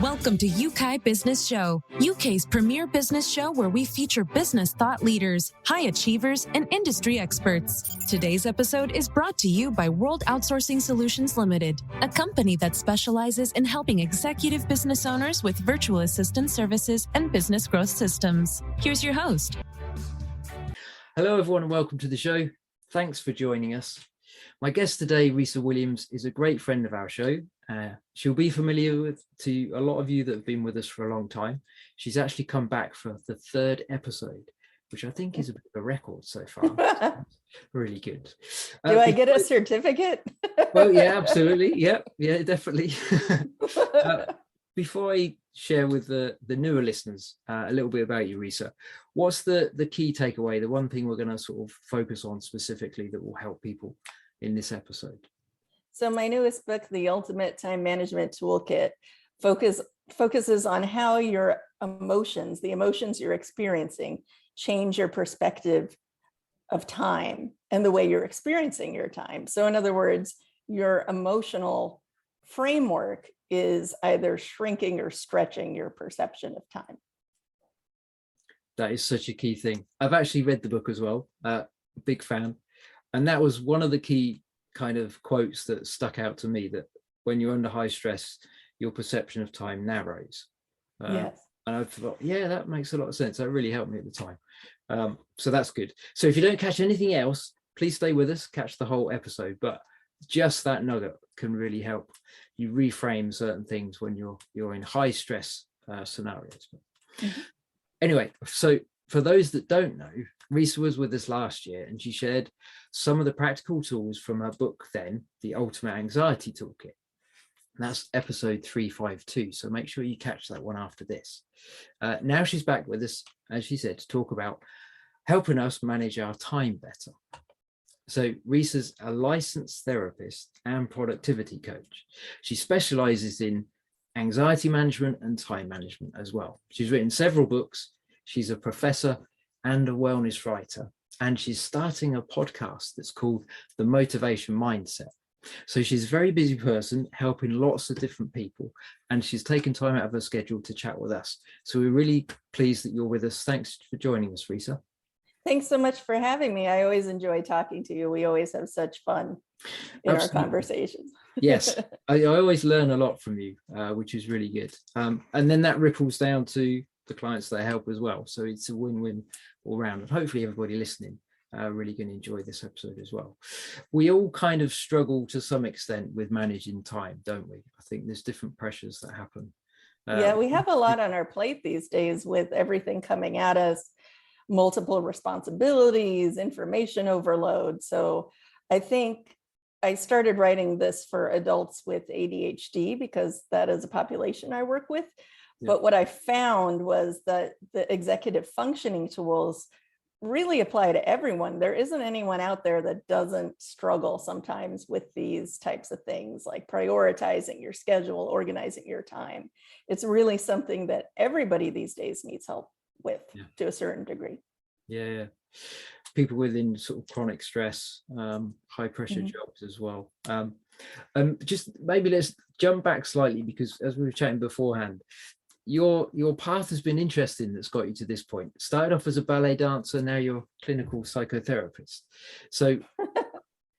Welcome to UK Business Show, UK's premier business show where we feature business thought leaders, high achievers, and industry experts. Today's episode is brought to you by World Outsourcing Solutions Limited, a company that specializes in helping executive business owners with virtual assistant services and business growth systems. Here's your host. Hello, everyone, and welcome to the show. Thanks for joining us. My guest today, Risa Williams, is a great friend of our show. She'll be familiar to a lot of you that have been with us for a long time. She's actually come back for the third episode, which I think is a bit of a record so far. Really good. Do I get a certificate? Well, yeah, absolutely. Yeah, definitely. Before I share with the newer listeners a little bit about you, Risa, what's the key takeaway, the one thing we're going to sort of focus on specifically that will help people in this episode? So my newest book, The Ultimate Time Management Toolkit, focuses on how your emotions, the emotions you're experiencing, change your perspective of time and the way you're experiencing your time. So in other words, your emotional framework is either shrinking or stretching your perception of time. That is such a key thing. I've actually read the book as well, big fan. And that was one of the key kind of quotes that stuck out to me, that when you're under high stress, your perception of time narrows. Yes. And I thought, yeah, that makes a lot of sense. That really helped me at the time. So that's good. So if you don't catch anything else, please stay with us, catch the whole episode. But just that nugget can really help you reframe certain things when you're in high stress scenarios. Mm-hmm. Anyway, so for those that don't know, Risa was with us last year and she shared some of the practical tools from her book then, The Ultimate Anxiety Toolkit. And that's episode 352. So make sure you catch that one after this. Now she's back with us, as she said, to talk about helping us manage our time better. So Risa's a licensed therapist and productivity coach. She specializes in anxiety management and time management as well. She's written several books. She's a professor and a wellness writer, and she's starting a podcast that's called The Motivation Mindset. So she's a very busy person helping lots of different people, and she's taken time out of her schedule to chat with us. So we're really pleased that you're with us. Thanks for joining us, Risa. Thanks so much for having me. I always enjoy talking to you. We always have such fun in Absolutely. Our conversations. Yes, I always learn a lot from you, which is really good. And then that ripples down to the clients that I help as well. So it's a win-win all round. And hopefully everybody listening really going to enjoy this episode as well. We all kind of struggle to some extent with managing time, don't we? I think there's different pressures that happen. Yeah, we have a lot on our plate these days with everything coming at us, multiple responsibilities, information overload. So I think I started writing this for adults with ADHD because that is a population I work with. Yeah. But what I found was that the executive functioning tools really apply to everyone. There isn't anyone out there that doesn't struggle sometimes with these types of things, like prioritizing your schedule, organizing your time. It's really something that everybody these days needs help with to a certain degree. Yeah. People within sort of chronic stress, high pressure jobs as well. Just maybe let's jump back slightly, because as we were chatting beforehand, your path has been interesting that's got you to this point. Started off as a ballet dancer, now you're a clinical psychotherapist. So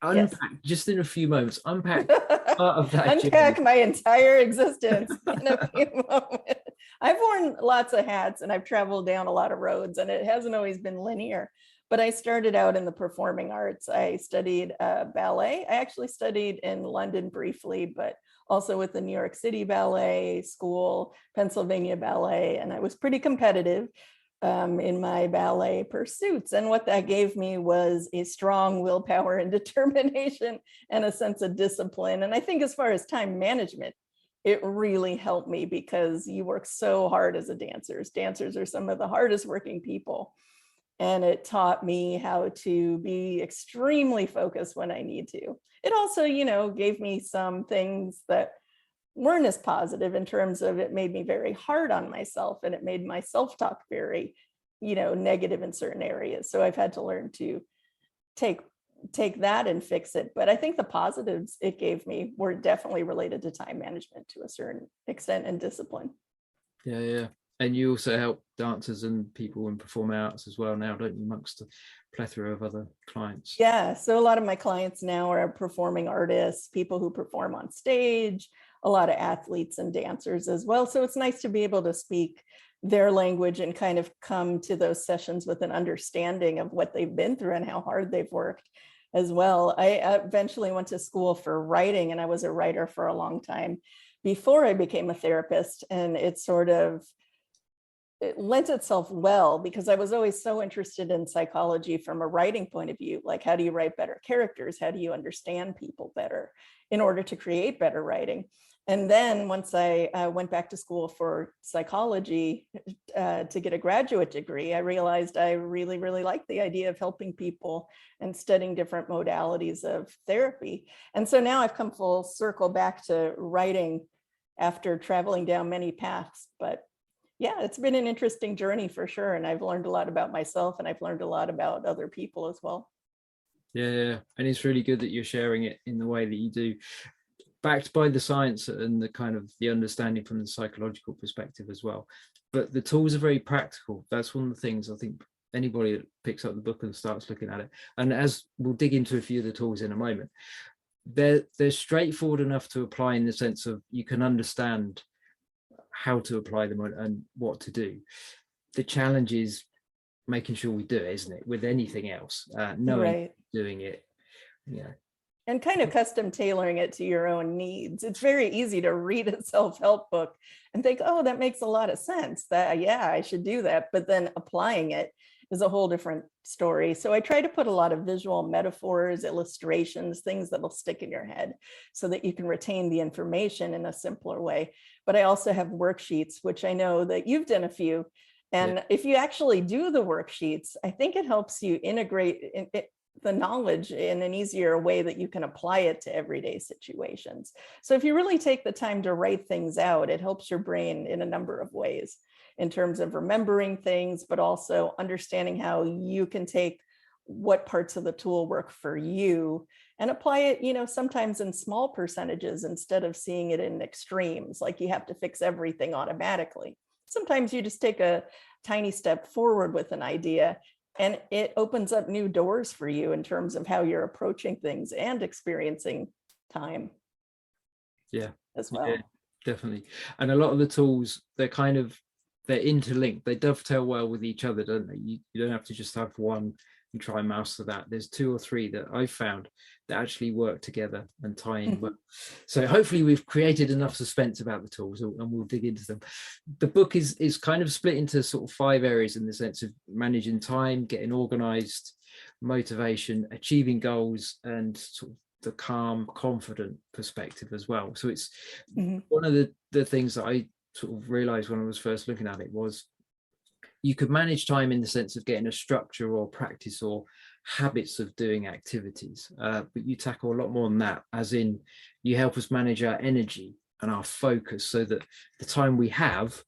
unpack, just in a few moments, unpack part of that. Unpack my entire existence in a few moments. I've worn lots of hats and I've traveled down a lot of roads, and it hasn't always been linear. But I started out in the performing arts. I studied ballet. I actually studied in London briefly, but also with the New York City Ballet School, Pennsylvania Ballet, and I was pretty competitive in my ballet pursuits. And what that gave me was a strong willpower and determination and a sense of discipline. And I think as far as time management, it really helped me because you work so hard as a dancer. Dancers are some of the hardest working people. And it taught me how to be extremely focused when I need to. It also, gave me some things that weren't as positive in terms of it made me very hard on myself, and it made my self-talk very, negative in certain areas. So I've had to learn to take that and fix it. But I think the positives it gave me were definitely related to time management to a certain extent and discipline. Yeah. And you also help dancers and people in performing arts as well now, don't you, amongst a plethora of other clients? Yeah, so a lot of my clients now are performing artists, people who perform on stage, a lot of athletes and dancers as well. So it's nice to be able to speak their language and kind of come to those sessions with an understanding of what they've been through and how hard they've worked as well. I eventually went to school for writing, and I was a writer for a long time before I became a therapist. And it lends itself well because I was always so interested in psychology from a writing point of view. Like, how do you write better characters? How do you understand people better in order to create better writing? And then once I went back to school for psychology to get a graduate degree, I realized I really, really liked the idea of helping people and studying different modalities of therapy. And so now I've come full circle back to writing after traveling down many paths. But yeah, it's been an interesting journey for sure. And I've learned a lot about myself, and I've learned a lot about other people as well. Yeah. And it's really good that you're sharing it in the way that you do, backed by the science and the kind of the understanding from the psychological perspective as well. But the tools are very practical. That's one of the things I think anybody that picks up the book and starts looking at it, and as we'll dig into a few of the tools in a moment, they're straightforward enough to apply in the sense of you can understand how to apply them and what to do. The challenge is making sure we do it, isn't it? With anything else, knowing doing it, and kind of custom tailoring it to your own needs. It's very easy to read a self-help book and think, oh, that makes a lot of sense, that yeah, I should do that. But then applying it is a whole different story. So I try to put a lot of visual metaphors, illustrations, things that will stick in your head so that you can retain the information in a simpler way. But I also have worksheets, which I know that you've done a few. And if you actually do the worksheets, I think it helps you integrate the knowledge in an easier way that you can apply it to everyday situations. So if you really take the time to write things out, it helps your brain in a number of ways in terms of remembering things, but also understanding how you can take what parts of the tool work for you and apply it, sometimes in small percentages instead of seeing it in extremes, like you have to fix everything automatically. Sometimes you just take a tiny step forward with an idea, and it opens up new doors for you in terms of how you're approaching things and experiencing time. Yeah, as well. Yeah, definitely. And a lot of the tools, they're interlinked. They dovetail well with each other, don't they? You don't have to just have one and try and master that. There's 2 or 3 that I've found that actually work together and tie in well. So hopefully we've created enough suspense about the tools, and we'll dig into them. The book is kind of split into sort of 5 areas in the sense of managing time, getting organized, motivation, achieving goals, and sort of the calm, confident perspective as well. So it's one of the things that I sort of realized when I was first looking at it was you could manage time in the sense of getting a structure or practice or habits of doing activities, but you tackle a lot more than that, as in you help us manage our energy and our focus so that the time we have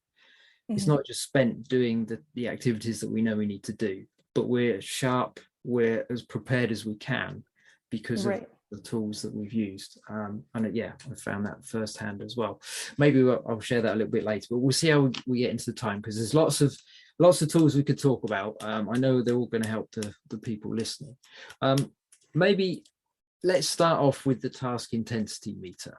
is not just spent doing the activities that we know we need to do, but we're sharp, we're as prepared as we can because of the tools that we've used. And I found that firsthand as well. Maybe I'll share that a little bit later, but we'll see how we get into the time, because there's lots of tools we could talk about. I know they're all going to help the people listening. Maybe let's start off with the task intensity meter.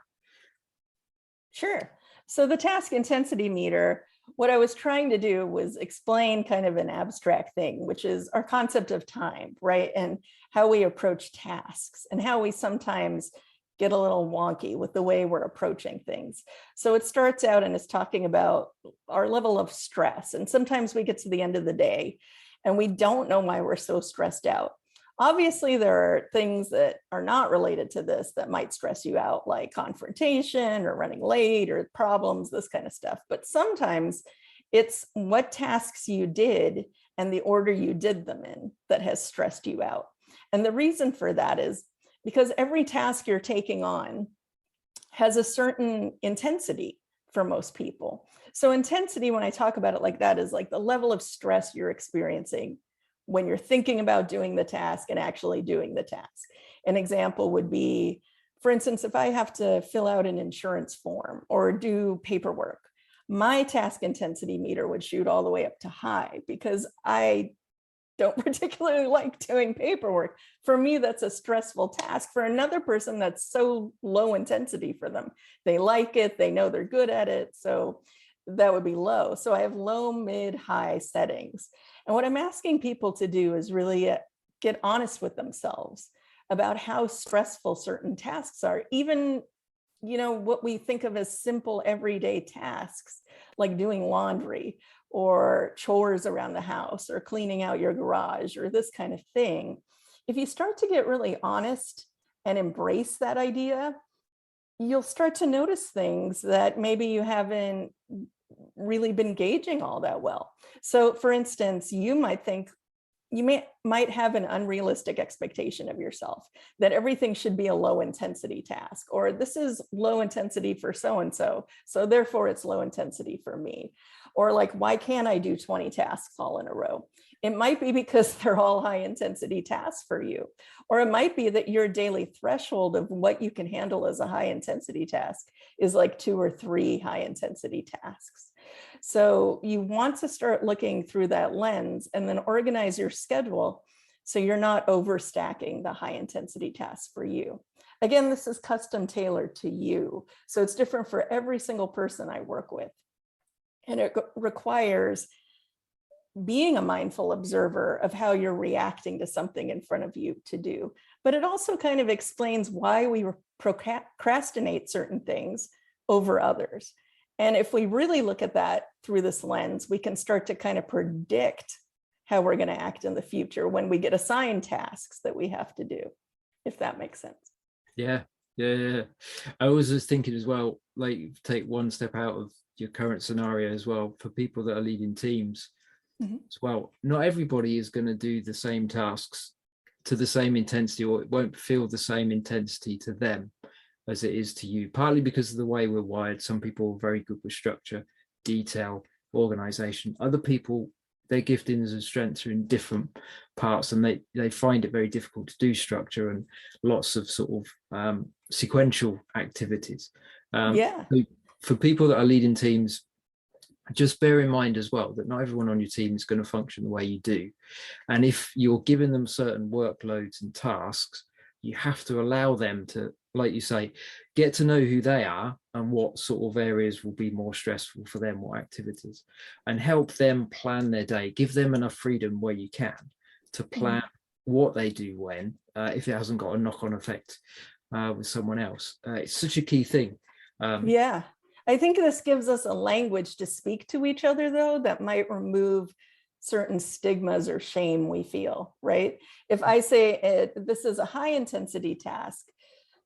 Sure. So the task intensity meter, what I was trying to do was explain kind of an abstract thing, which is our concept of time, right? And how we approach tasks and how we sometimes get a little wonky with the way we're approaching things. So it starts out and it's talking about our level of stress. And sometimes we get to the end of the day and we don't know why we're so stressed out. Obviously, there are things that are not related to this that might stress you out, like confrontation or running late or problems, this kind of stuff. But sometimes it's what tasks you did and the order you did them in that has stressed you out. And the reason for that is because every task you're taking on has a certain intensity for most people. So intensity, when I talk about it like that, is like the level of stress you're experiencing when you're thinking about doing the task and actually doing the task. An example would be for instance, if I have to fill out an insurance form or do paperwork, my task intensity meter would shoot all the way up to high because I don't particularly like doing paperwork. For me, that's a stressful task. For another person, that's so low intensity for them. They like it, they know they're good at it. So that would be low. So I have low, mid, high settings. And what I'm asking people to do is really get honest with themselves about how stressful certain tasks are. Even, what we think of as simple everyday tasks, like doing laundry or chores around the house or cleaning out your garage or this kind of thing. If you start to get really honest and embrace that idea, you'll start to notice things that maybe you haven't really been gauging all that well. So for instance, you might have an unrealistic expectation of yourself that everything should be a low intensity task, or this is low intensity for so-and-so, so therefore it's low intensity for me. Or like, why can't I do 20 tasks all in a row? It might be because they're all high intensity tasks for you. Or it might be that your daily threshold of what you can handle as a high intensity task is like 2 or 3 high intensity tasks. So you want to start looking through that lens and then organize your schedule so you're not overstacking the high intensity tasks for you. Again, this is custom tailored to you. So it's different for every single person I work with. And it requires being a mindful observer of how you're reacting to something in front of you to do. But it also kind of explains why we procrastinate certain things over others. And if we really look at that through this lens, we can start to kind of predict how we're going to act in the future when we get assigned tasks that we have to do, if that makes sense. Yeah. I was just thinking as well, like take one step out of your current scenario as well, for people that are leading teams as well. Not everybody is going to do the same tasks to the same intensity, or it won't feel the same intensity to them as it is to you, partly because of the way we're wired. Some people are very good with structure, detail, organization. Other people, their giftings and strengths are in different parts, and they find it very difficult to do structure and lots of sort of sequential activities. For people that are leading teams, just bear in mind as well that not everyone on your team is going to function the way you do. And if you're giving them certain workloads and tasks, you have to allow them to, like you say, get to know who they are and what sort of areas will be more stressful for them, what activities, and help them plan their day. Give them enough freedom where you can to plan what they do when, if it hasn't got a knock-on effect with someone else. It's such a key thing. I think this gives us a language to speak to each other, though, that might remove certain stigmas or shame we feel, right? If I say this is a high intensity task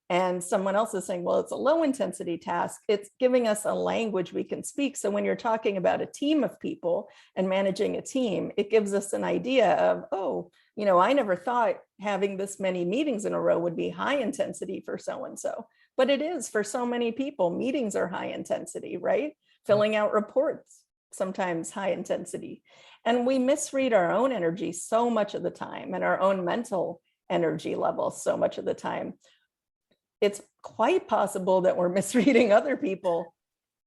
and someone else is saying, well, it's a low intensity task, it's giving us a language we can speak. So when you're talking about a team of people and managing a team, it gives us an idea of, oh, I never thought having this many meetings in a row would be high intensity for so-and-so. But it is for so many people. Meetings are high intensity, right? Filling out reports, sometimes high intensity. And we misread our own energy so much of the time, and our own mental energy levels so much of the time. It's quite possible that we're misreading other people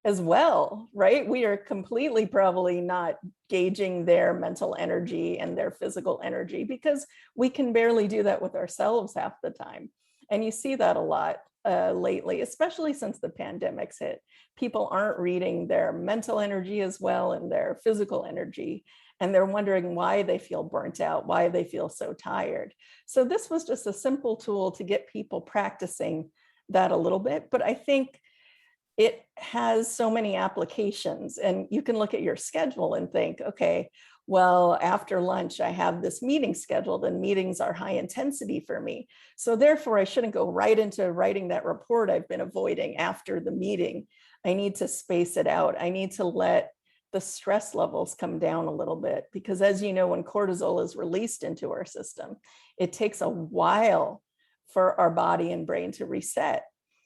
as well, right? We are completely probably not gauging their mental energy and their physical energy, because we can barely do that with ourselves half the time. And you see that a lot lately, especially since the pandemic's hit. People aren't reading their mental energy as well and their physical energy, and they're wondering why they feel burnt out, why they feel so tired. So this was just a simple tool to get people practicing that a little bit, but I think it has so many applications, and you can look at your schedule and think, okay, well, after lunch, I have this meeting scheduled, and meetings are high intensity for me. So therefore, I shouldn't go right into writing that report I've been avoiding after the meeting. I need to space it out. I need to let the stress levels come down a little bit, because as you know, when cortisol is released into our system, it takes a while for our body and brain to reset.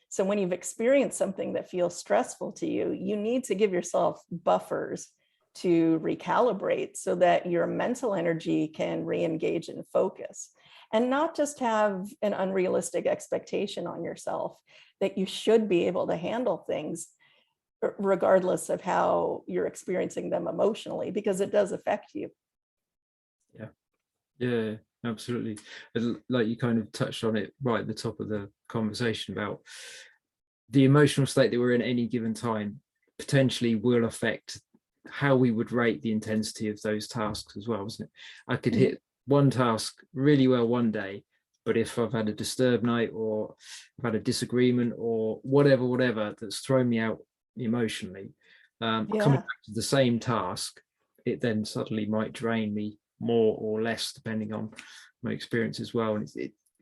So when you've experienced something that feels stressful to you, you need to give yourself buffers to recalibrate so that your mental energy can re-engage and focus. and not just have an unrealistic expectation on yourself that you should be able to handle things regardless of how you're experiencing them emotionally, because it does affect you. Yeah, absolutely. And like you kind of touched on it right at the top of the conversation about the emotional state that we're in at any given time potentially will affect how we would rate the intensity of those tasks as well, isn't it? I could hit one task really well one day, but if I've had a disturbed night or I've had a disagreement or whatever that's thrown me out emotionally, coming back to the same task, it then suddenly might drain me more or less depending on my experience as well. And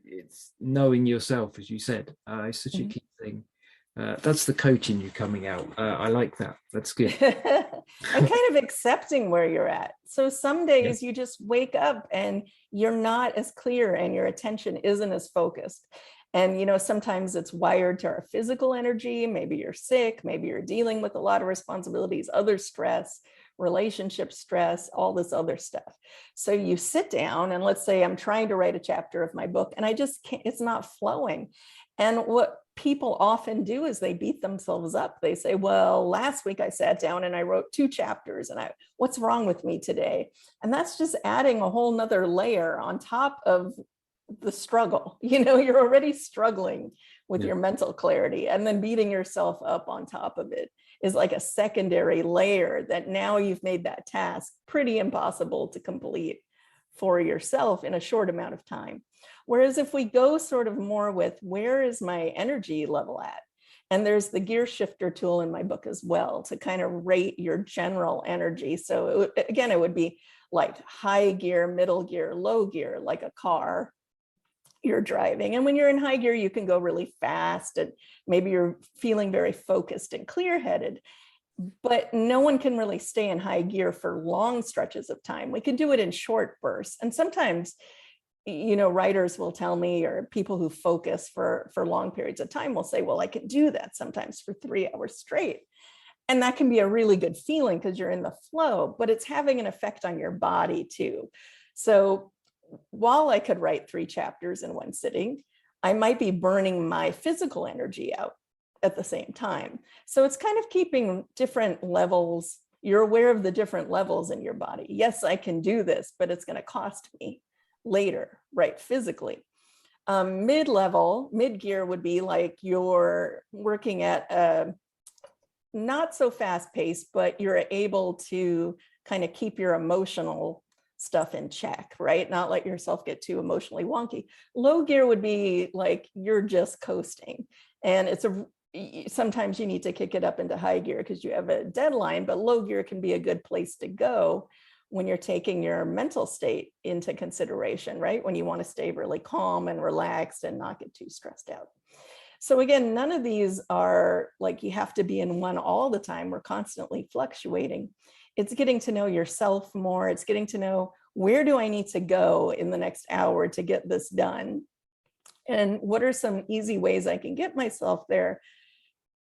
it's knowing yourself, as you said, is such a key thing. That's the coaching you coming out. I like that. That's good. And kind of accepting where you're at. So some days you just wake up and you're not as clear and your attention isn't as focused. And, you know, sometimes it's wired to our physical energy. Maybe you're sick, maybe you're dealing with a lot of responsibilities, other stress, relationship stress, all this other stuff. So you sit down and let's say I'm trying to write a chapter of my book and I just can't, it's not flowing. And what people often do is they beat themselves up. They say, well, last week I sat down and I wrote 2 chapters and what's wrong with me today? And that's just adding a whole nother layer on top of the struggle. You know, you're already struggling with your mental clarity, and then beating yourself up on top of it is like a secondary layer that now you've made that task pretty impossible to complete for yourself in a short amount of time. Whereas if we go sort of more with where is my energy level at? And there's the gear shifter tool in my book as well to kind of rate your general energy. So it would be like high gear, middle gear, low gear, like a car you're driving. And when you're in high gear, you can go really fast and maybe you're feeling very focused and clear-headed, but no one can really stay in high gear for long stretches of time. We can do it in short bursts. And sometimes, you know, writers will tell me, or people who focus for long periods of time will say, well, I can do that sometimes for 3 hours straight. And that can be a really good feeling because you're in the flow, but it's having an effect on your body too. So while I could write 3 chapters in one sitting, I might be burning my physical energy out at the same time. So it's kind of keeping different levels. You're aware of the different levels in your body. Yes, I can do this, but it's going to cost me later, right? Physically. Mid-level, mid-gear would be like you're working at a not so fast pace, but you're able to kind of keep your emotional stuff in check, right? Not let yourself get too emotionally wonky. Low gear would be like you're just coasting, and sometimes you need to kick it up into high gear because you have a deadline, but low gear can be a good place to go when you're taking your mental state into consideration, right? When you want to stay really calm and relaxed and not get too stressed out. So again, none of these are like you have to be in one all the time. We're constantly fluctuating. It's getting to know yourself more. It's getting to know, where do I need to go in the next hour to get this done? And what are some easy ways I can get myself there?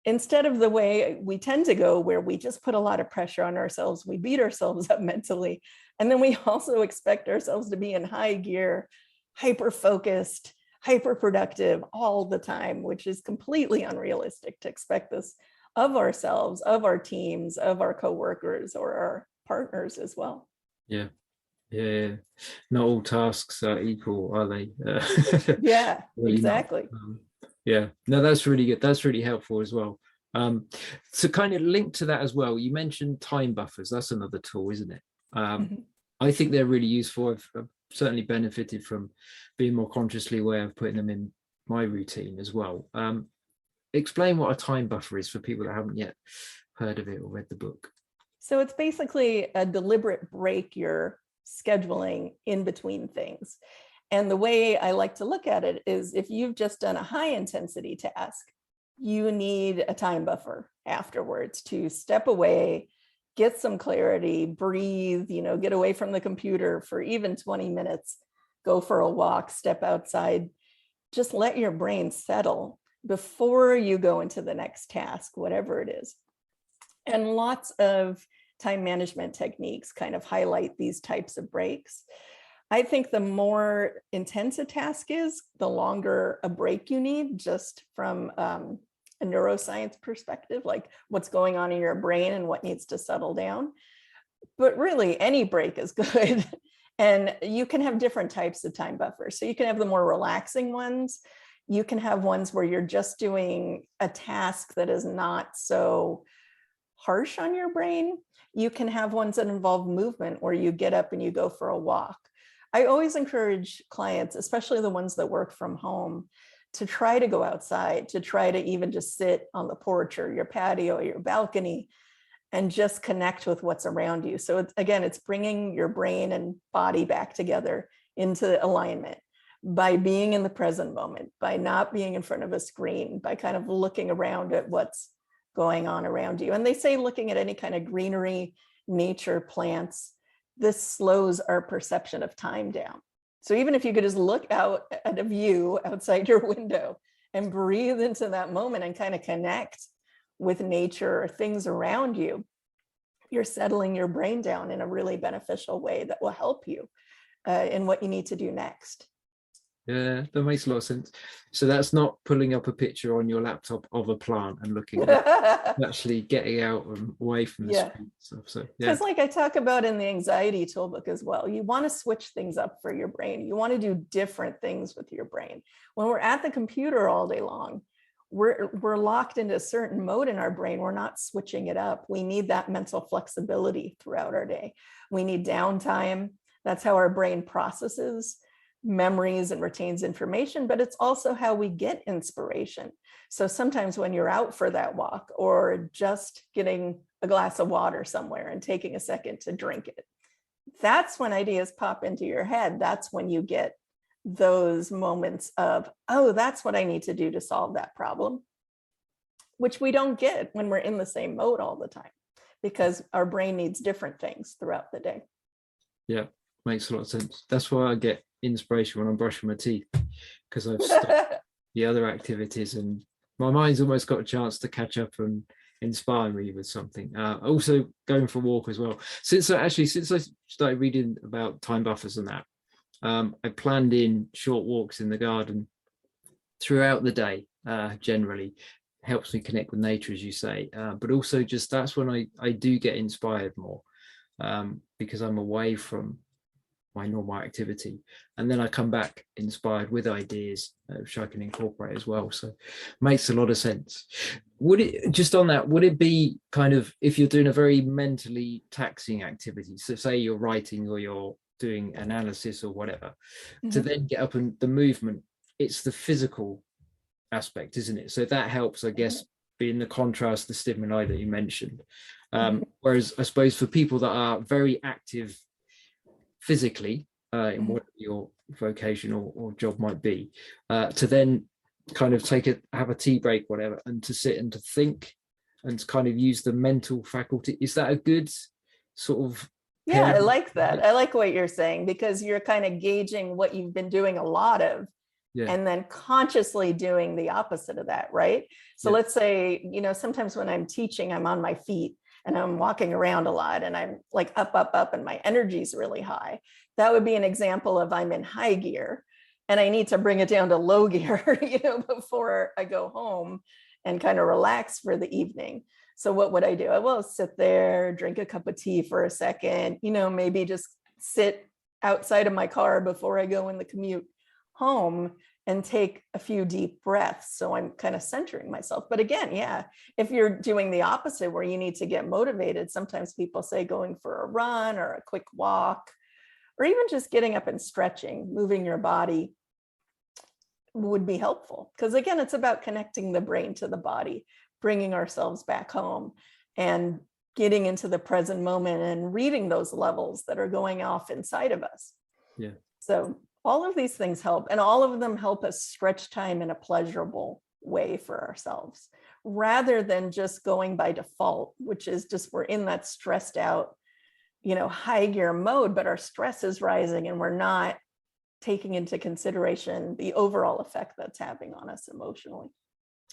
Instead of the way we tend to go, where we just put a lot of pressure on ourselves, we beat ourselves up mentally. And then we also expect ourselves to be in high gear, hyper-focused, hyper-productive all the time, which is completely unrealistic to expect this of ourselves, of our teams, of our coworkers or our partners as well. Yeah. Not all tasks are equal, are they? Yeah, really exactly. Yeah, no, that's really good. That's really helpful as well. So kind of linked to that as well, you mentioned time buffers. That's another tool, isn't it? I think they're really useful. I've certainly benefited from being more consciously aware of putting them in my routine as well. Explain what a time buffer is for people that haven't yet heard of it or read the book. So it's basically a deliberate break you're scheduling in between things. And the way I like to look at it is, if you've just done a high intensity task, you need a time buffer afterwards to step away, get some clarity, breathe, get away from the computer for even 20 minutes, go for a walk, step outside, just let your brain settle before you go into the next task, whatever it is. And lots of time management techniques kind of highlight these types of breaks. I think the more intense a task is, the longer a break you need, just from a neuroscience perspective, like what's going on in your brain and what needs to settle down. But really, any break is good. And you can have different types of time buffers. So you can have the more relaxing ones. You can have ones where you're just doing a task that is not so harsh on your brain. You can have ones that involve movement, where you get up and you go for a walk. I always encourage clients, especially the ones that work from home, to try to go outside, to try to even just sit on the porch or your patio or your balcony and just connect with what's around you. So it's bringing your brain and body back together into alignment by being in the present moment, by not being in front of a screen, by kind of looking around at what's going on around you. And they say looking at any kind of greenery, nature, plants, this slows our perception of time down. So even if you could just look out at a view outside your window and breathe into that moment and kind of connect with nature or things around you, you're settling your brain down in a really beneficial way that will help you in what you need to do next. Yeah, that makes a lot of sense. So that's not pulling up a picture on your laptop of a plant and looking at it, actually getting out and away from the screen stuff. So because like I talk about in the anxiety toolbook as well, you want to switch things up for your brain. You want to do different things with your brain. When we're at the computer all day long, we're locked into a certain mode in our brain. We're not switching it up. We need that mental flexibility throughout our day. We need downtime. That's how our brain processes memories and retains information, but it's also how we get inspiration. So sometimes when you're out for that walk or just getting a glass of water somewhere and taking a second to drink it, that's when ideas pop into your head. That's when you get those moments of, oh, that's what I need to do to solve that problem, which we don't get when we're in the same mode all the time, because our brain needs different things throughout the day. Yeah, makes a lot of sense. That's why I get inspiration when I'm brushing my teeth, because I've stopped the other activities and my mind's almost got a chance to catch up and inspire me with something. Also going for a walk as well. Since I started reading about time buffers and that, I planned in short walks in the garden throughout the day. Generally helps me connect with nature, as you say, but also just that's when I do get inspired more, because I'm away from my normal activity, and then I come back inspired with ideas which I can incorporate as well. So makes a lot of sense. Would it, just on that, would it be kind of, if you're doing a very mentally taxing activity, so say you're writing or you're doing analysis or whatever, to then get up, and the movement, it's the physical aspect, isn't it? So that helps, I guess, being the contrast, the stimuli that you mentioned. Whereas I suppose for people that are very active physically, in what your vocation or job might be, to then kind of have a tea break, whatever, and to sit and to think and to kind of use the mental faculty. Is that a good sort of? Yeah, I like that. I like what you're saying, because you're kind of gauging what you've been doing a lot of, and then consciously doing the opposite of that, right? So let's say, sometimes when I'm teaching, I'm on my feet and I'm walking around a lot and I'm like up, and my energy is really high. That would be an example of I'm in high gear and I need to bring it down to low gear, before I go home and kind of relax for the evening. So what would I do? I will sit there, drink a cup of tea for a second, maybe just sit outside of my car before I go in the commute home and take a few deep breaths. So I'm kind of centering myself. But again, if you're doing the opposite where you need to get motivated, sometimes people say going for a run or a quick walk, or even just getting up and stretching, moving your body would be helpful. Because again, it's about connecting the brain to the body, bringing ourselves back home and getting into the present moment and reading those levels that are going off inside of us. Yeah. So all of these things help, and all of them help us stretch time in a pleasurable way for ourselves, rather than just going by default, which is just we're in that stressed out, high gear mode, but our stress is rising and we're not taking into consideration the overall effect that's having on us emotionally.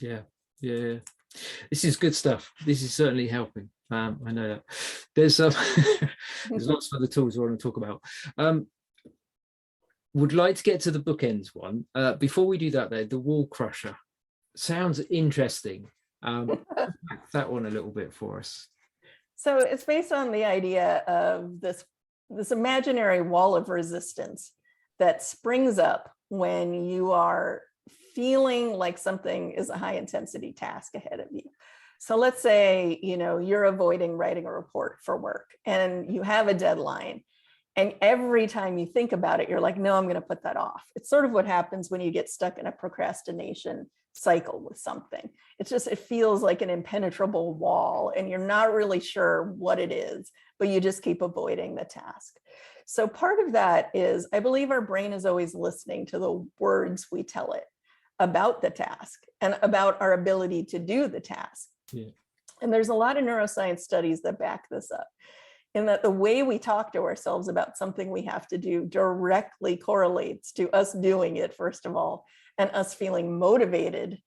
Yeah. This is good stuff. This is certainly helping. I know that there's there's lots of other tools I want to talk about. would like to get to the bookends one. Before we do that, though, the wall crusher sounds interesting. Unpack that one a little bit for us. So it's based on the idea of this imaginary wall of resistance that springs up when you are feeling like something is a high intensity task ahead of you. So let's say, you're avoiding writing a report for work and you have a deadline. And every time you think about it, you're like, no, I'm going to put that off. It's sort of what happens when you get stuck in a procrastination cycle with something. It feels like an impenetrable wall and you're not really sure what it is, but you just keep avoiding the task. So part of that is, I believe our brain is always listening to the words we tell it about the task and about our ability to do the task. Yeah. And there's a lot of neuroscience studies that back this up, in that the way we talk to ourselves about something we have to do directly correlates to us doing it, first of all, and us feeling motivated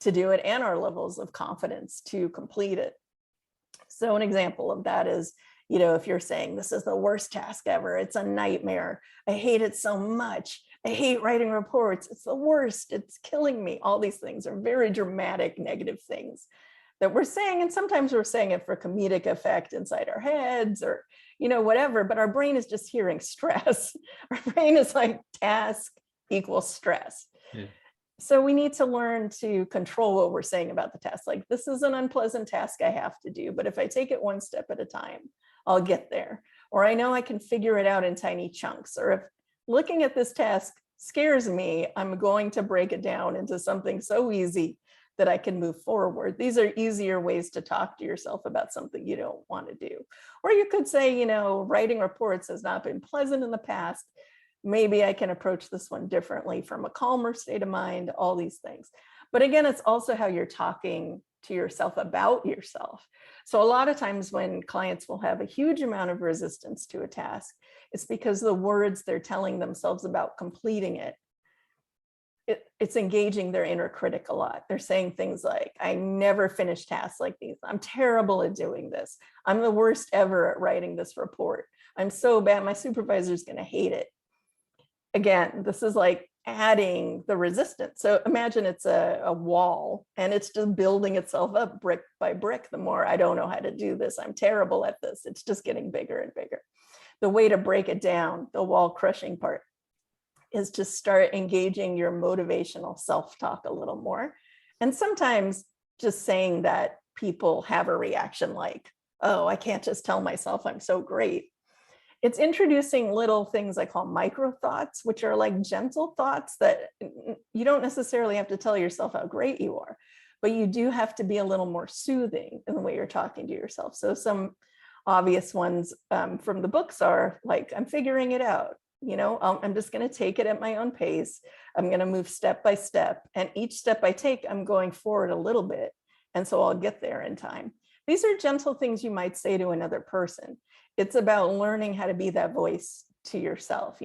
to do it and our levels of confidence to complete it. So an example of that is, if you're saying, this is the worst task ever, it's a nightmare, I hate it so much, I hate writing reports, it's the worst, it's killing me. All these things are very dramatic, negative things that we're saying, and sometimes we're saying it for comedic effect inside our heads or, whatever, but our brain is just hearing stress. Our brain is like task equals stress. Yeah. So we need to learn to control what we're saying about the task. Like, this is an unpleasant task I have to do, but if I take it one step at a time, I'll get there. Or I know I can figure it out in tiny chunks. Or if looking at this task scares me, I'm going to break it down into something so easy that I can move forward. These are easier ways to talk to yourself about something you don't want to do. Or you could say, writing reports has not been pleasant in the past. Maybe I can approach this one differently from a calmer state of mind, all these things. But again, it's also how you're talking to yourself about yourself. So a lot of times when clients will have a huge amount of resistance to a task, it's because the words they're telling themselves about completing it's engaging their inner critic a lot. They're saying things like, I never finish tasks like these. I'm terrible at doing this. I'm the worst ever at writing this report. I'm so bad. My supervisor's going to hate it. Again, this is like adding the resistance. So imagine it's a wall and it's just building itself up brick by brick. The more I don't know how to do this, I'm terrible at this. It's just getting bigger and bigger. The way to break it down, the wall crushing part, is to start engaging your motivational self-talk a little more. And sometimes just saying that, people have a reaction like, oh, I can't just tell myself I'm so great. It's introducing little things I call micro thoughts, which are like gentle thoughts that you don't necessarily have to tell yourself how great you are, but you do have to be a little more soothing in the way you're talking to yourself. So some obvious ones from the books are like, I'm figuring it out. I'm just going to take it at my own pace. I'm going to move step by step. And each step I take, I'm going forward a little bit. And so I'll get there in time. These are gentle things you might say to another person. It's about learning how to be that voice to yourself.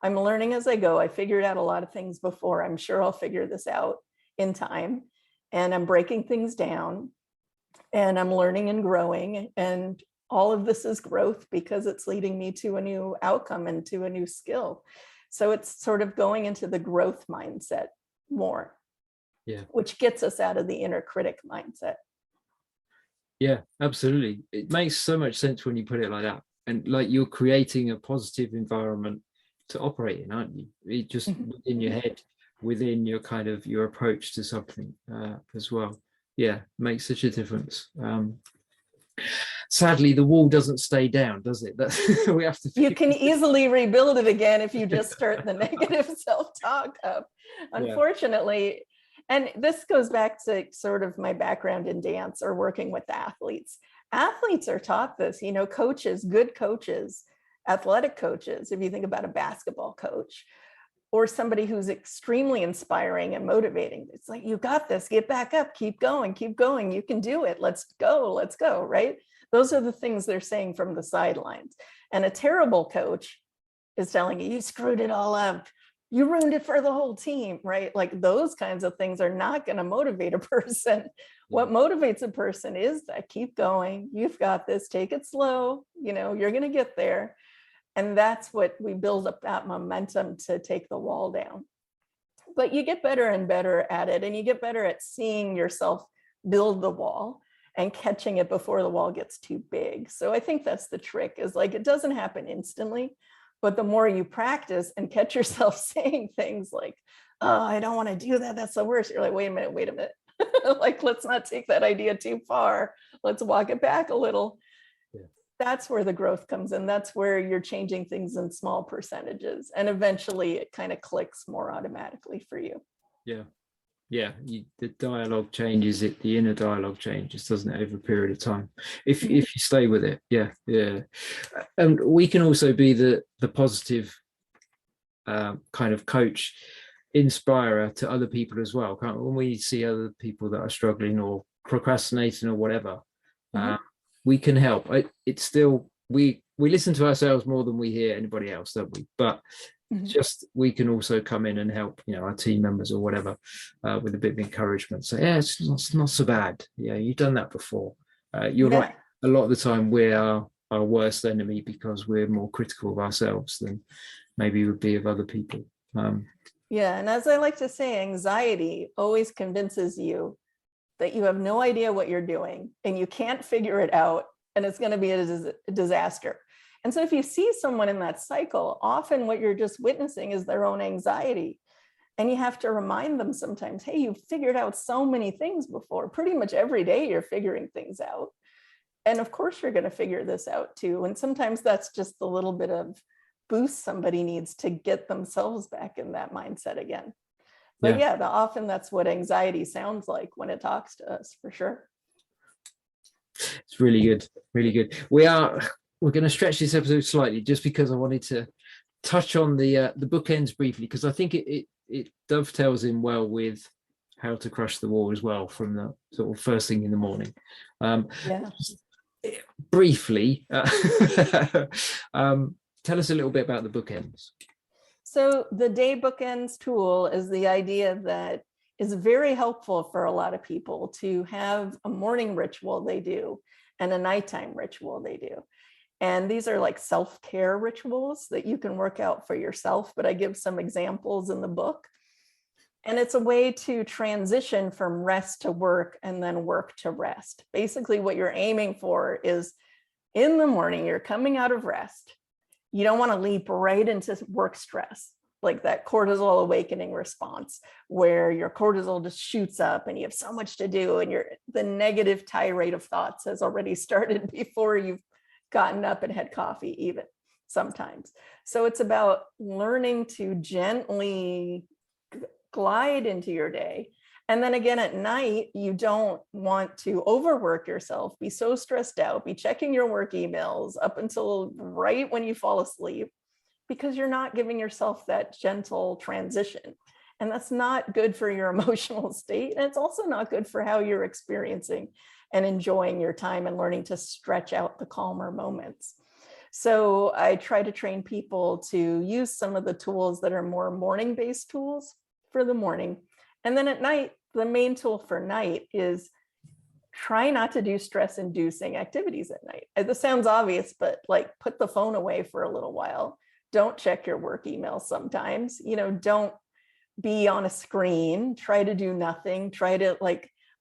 I'm learning as I go. I figured out a lot of things before. I'm sure I'll figure this out in time. And I'm breaking things down. And I'm learning and growing. And all of this is growth because it's leading me to a new outcome and to a new skill. So it's sort of going into the growth mindset more, which gets us out of the inner critic mindset. Yeah, absolutely. It makes so much sense when you put it like that. And like, you're creating a positive environment to operate in, aren't you? It just within your head, within your kind of your approach to something as well. Yeah, makes such a difference. Sadly, the wall doesn't stay down, does it? We have to. You can easily rebuild it again if you just start the negative self-talk up. Unfortunately, and this goes back to sort of my background in dance or working with athletes. Athletes are taught this, coaches, good coaches, athletic coaches, if you think about a basketball coach or somebody who's extremely inspiring and motivating. It's like, you got this, get back up, keep going, you can do it. Let's go, right? Those are the things they're saying from the sidelines. And a terrible coach is telling you, you screwed it all up. You ruined it for the whole team, right? Like, those kinds of things are not going to motivate a person. What motivates a person is that keep going. You've got this, take it slow. You're going to get there. And that's what we build up, that momentum to take the wall down. But you get better and better at it, and you get better at seeing yourself build the wall and catching it before the wall gets too big. So I think that's the trick, is like, it doesn't happen instantly, but the more you practice and catch yourself saying things like, oh, I don't want to do that, that's the worst. You're like, wait a minute. Like, let's not take that idea too far. Let's walk it back a little. Yeah. That's where the growth comes in. That's where you're changing things in small percentages. And eventually it kind of clicks more automatically for you. Yeah. The dialogue changes, the inner dialogue changes, doesn't it, over a period of time, if you stay with it. Yeah. And we can also be the positive kind of coach, inspirer to other people as well. When we see other people that are struggling or procrastinating or whatever, we can help. It's still, we listen to ourselves more than we hear anybody else, don't we? But just, we can also come in and help, our team members or whatever, with a bit of encouragement. So yeah, it's not so bad. Yeah, you've done that before. You're right. A lot of the time we're our worst enemy, because we're more critical of ourselves than maybe we would be of other people. Yeah, and as I like to say, anxiety always convinces you that you have no idea what you're doing and you can't figure it out, and it's going to be a disaster. And so if you see someone in that cycle, often what you're just witnessing is their own anxiety. And you have to remind them sometimes, hey, you've figured out so many things before. Pretty much every day you're figuring things out. And of course you're going to figure this out too. And sometimes that's just the little bit of boost somebody needs to get themselves back in that mindset again. But often that's what anxiety sounds like when it talks to us, for sure. It's really good. Really good. We're going to stretch this episode slightly, just because I wanted to touch on the bookends briefly, because I think it dovetails in well with how to crush the wall as well, from the sort of first thing in the morning. Briefly, tell us a little bit about the bookends. So the day bookends tool is the idea that is very helpful for a lot of people to have a morning ritual they do and a nighttime ritual they do. And these are like self-care rituals that you can work out for yourself, but I give some examples in the book. And it's a way to transition from rest to work and then work to rest. Basically, what you're aiming for is, in the morning, you're coming out of rest. You don't want to leap right into work stress, like that cortisol awakening response, where your cortisol just shoots up and you have so much to do, and the negative tirade of thoughts has already started before you've gotten up and had coffee, even sometimes. So it's about learning to gently glide into your day. And then again, at night, you don't want to overwork yourself, be so stressed out, be checking your work emails up until right when you fall asleep, because you're not giving yourself that gentle transition. And that's not good for your emotional state. And it's also not good for how you're experiencing and enjoying your time and learning to stretch out the calmer moments. So I try to train people to use some of the tools that are more morning-based tools for the morning. And then at night, the main tool for night is try not to do stress-inducing activities at night. This sounds obvious, but like, put the phone away for a little while. Don't check your work email sometimes. Don't be on a screen. Try to do nothing. Try to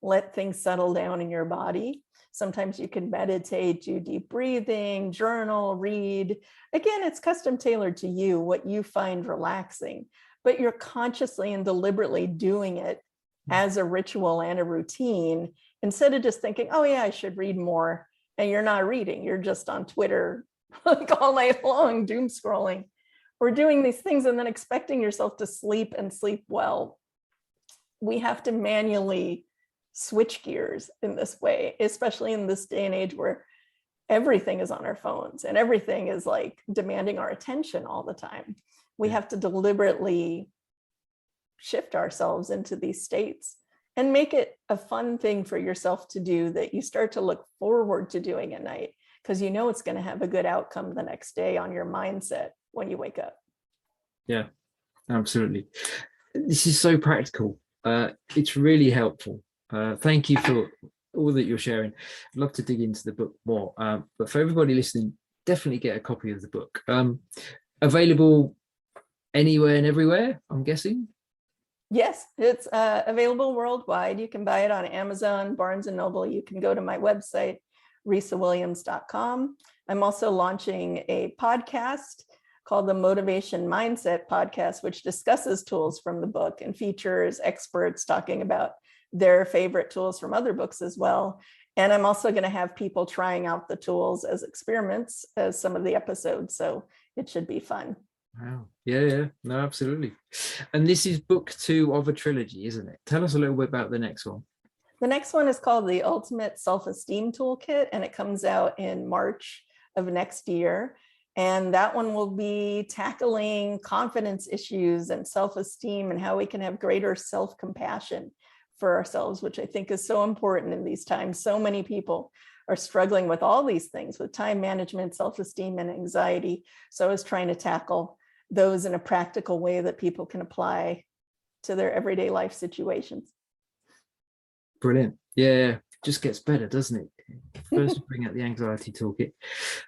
let things settle down in your body. Sometimes you can meditate, do deep breathing, journal, read. Again, it's custom tailored to you, what you find relaxing, but you're consciously and deliberately doing it as a ritual and a routine, instead of just thinking, oh yeah, I should read more. And you're not reading, you're just on Twitter all night long, doom scrolling, or doing these things and then expecting yourself to sleep and sleep well. We have to manually switch gears in this way, especially in this day and age where everything is on our phones and everything is demanding our attention all the time. We have to deliberately shift ourselves into these states and make it a fun thing for yourself to do that you start to look forward to doing at night, because it's going to have a good outcome the next day on your mindset when you wake up. Yeah, absolutely. This is so practical. It's really helpful. Thank you for all that you're sharing. I'd love to dig into the book more. But for everybody listening, definitely get a copy of the book. Available anywhere and everywhere, I'm guessing. Yes, it's available worldwide. You can buy it on Amazon, Barnes and Noble. You can go to my website, risawilliams.com. I'm also launching a podcast called the Motivation Mindset Podcast, which discusses tools from the book and features experts talking about their favorite tools from other books as well. And I'm also going to have people trying out the tools as experiments as some of the episodes. So it should be fun. Wow. Yeah. No, absolutely. And this is book 2 of a trilogy, isn't it? Tell us a little bit about the next one. The next one is called the Ultimate Self-Esteem Toolkit, and it comes out in March of next year. And that one will be tackling confidence issues and self-esteem and how we can have greater self-compassion for ourselves, which I think is so important in these times. So many people are struggling with all these things, with time management, self-esteem, and anxiety. So I was trying to tackle those in a practical way that people can apply to their everyday life situations. Brilliant. Yeah, just gets better, doesn't it? First bring out the anxiety toolkit,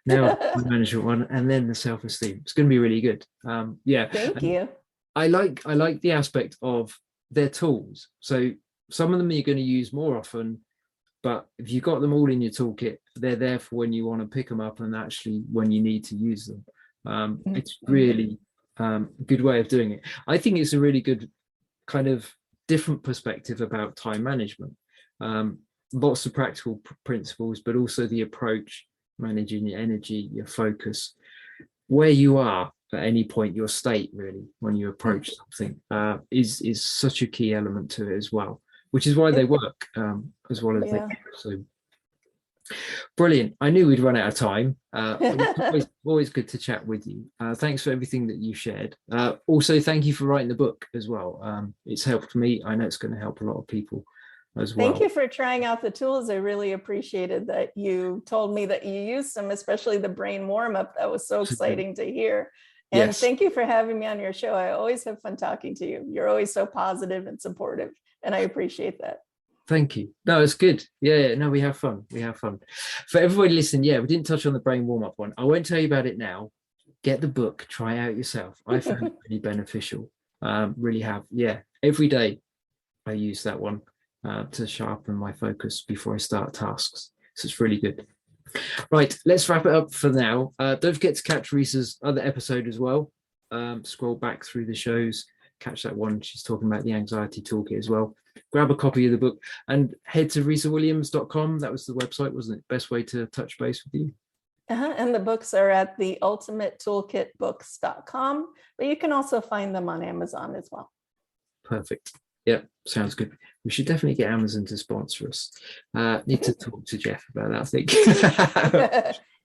now the management one, and then the self-esteem. It's going to be really good. Thank you. I like the aspect of their tools. So some of them you're going to use more often, but if you've got them all in your toolkit, they're there for when you want to pick them up and actually when you need to use them. It's really a good way of doing it. I think it's a really good kind of different perspective about time management. Lots of practical principles, but also the approach, managing your energy, your focus, where you are at any point, your state really when you approach something is such a key element to it as well, which is why they work as well as they do. So brilliant. I knew we'd run out of time. It's always good to chat with you. Thanks for everything that you shared. Also, thank you for writing the book as well. It's helped me. I know it's going to help a lot of people as well. Thank you for trying out the tools. I really appreciated that you told me that you used them, especially the brain warm-up. That was so exciting to hear. And thank you for having me on your show. I always have fun talking to you. You're always so positive and supportive, and I appreciate that. Thank you. No, it's good. Yeah, no, we have fun. For everybody listening, we didn't touch on the brain warm-up one. I won't tell you about it now. Get the book, try out yourself. I found it really beneficial. Really have. Yeah, every day I use that one to sharpen my focus before I start tasks. So it's really good. Right, let's wrap it up for now. Don't forget to catch Risa's other episode as well. Scroll back through the shows, catch that one. She's talking about the anxiety toolkit as well. Grab a copy of the book and head to risawilliams.com. That was the website, wasn't it? Best way to touch base with you. And the books are at the ultimatetoolkitbooks.com, but you can also find them on Amazon as well. Perfect. Yeah, sounds good. We should definitely get Amazon to sponsor us. Need to talk to Jeff about that, I think.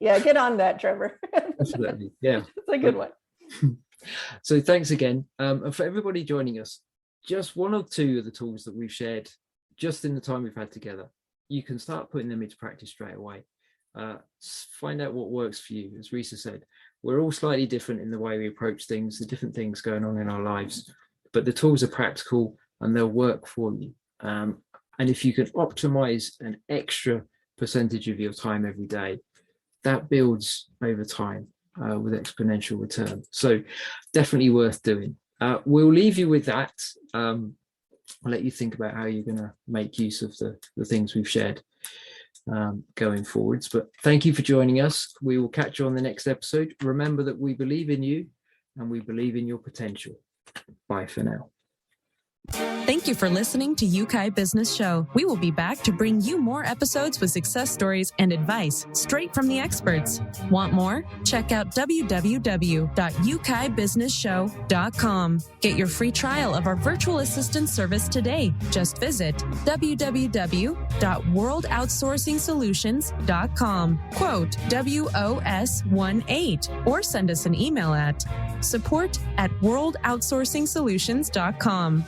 Yeah, get on that, Trevor. Definitely. Yeah. It's a good one. So thanks again. And for everybody joining us, just one or two of the tools that we've shared just in the time we've had together, you can start putting them into practice straight away. Find out what works for you. As Risa said, we're all slightly different in the way we approach things, the different things going on in our lives, but the tools are practical and they'll work for you. And if you can optimize an extra percentage of your time every day, that builds over time with exponential return. So definitely worth doing. We'll leave you with that. I'll let you think about how you're going to make use of the things we've shared going forwards. But thank you for joining us. We will catch you on the next episode. Remember that we believe in you and we believe in your potential. Bye for now. Thank you for listening to UK Business Show. We will be back to bring you more episodes with success stories and advice straight from the experts. Want more? Check out www.ukbusinessshow.com. Get your free trial of our virtual assistant service today. Just visit www.worldoutsourcingsolutions.com. Quote WOS18 or send us an email at support@worldoutsourcingsolutions.com.